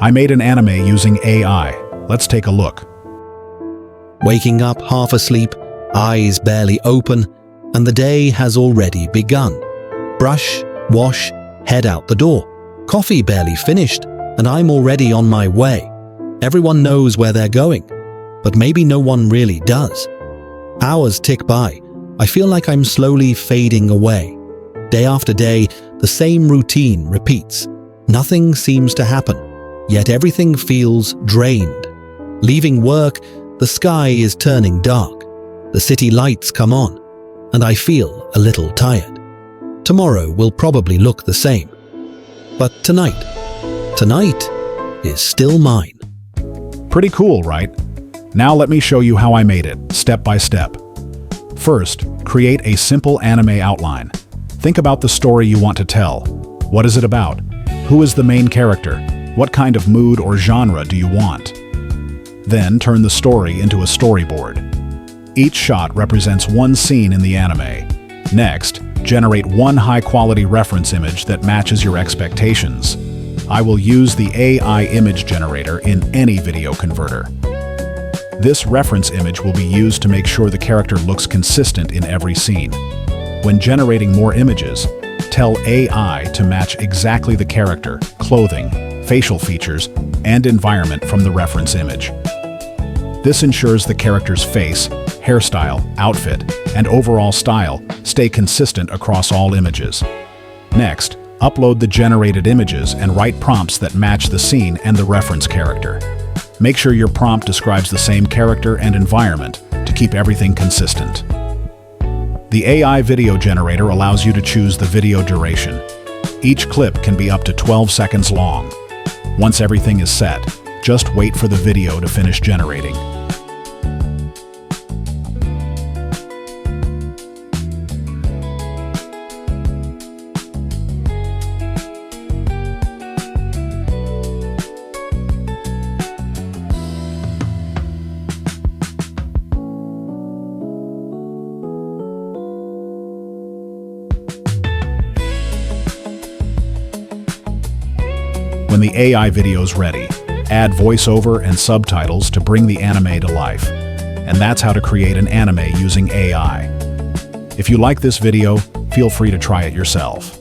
I made an anime using AI. Let's take a look. Waking up half asleep, eyes barely open, and the day has already begun. Brush, wash, head out the door. Coffee barely finished, and I'm already on my way. Everyone knows where they're going, but maybe no one really does. Hours tick by. I feel like I'm slowly fading away. Day after day, the same routine repeats. Nothing seems to happen, yet everything feels drained. Leaving work, the sky is turning dark. The city lights come on, and I feel a little tired. Tomorrow will probably look the same. But tonight is still mine. Pretty cool, right? Now let me show you how I made it, step by step. First, create a simple anime outline. Think about the story you want to tell. What is it about? Who is the main character? What kind of mood or genre do you want? Then turn the story into a storyboard. Each shot represents one scene in the anime. Next, generate one high-quality reference image that matches your expectations. I will use the AI image generator in any video converter. This reference image will be used to make sure the character looks consistent in every scene. When generating more images, tell AI to match exactly the character, clothing, facial features, and environment from the reference image. This ensures the character's face, hairstyle, outfit, and overall style stay consistent across all images. Next, upload the generated images and write prompts that match the scene and the reference character. Make sure your prompt describes the same character and environment to keep everything consistent. The AI video generator allows you to choose the video duration. Each clip can be up to 12 seconds long. Once everything is set, just wait for the video to finish generating. When the AI video's ready, add voiceover and subtitles to bring the anime to life. And that's how to create an anime using AI. If you like this video, feel free to try it yourself.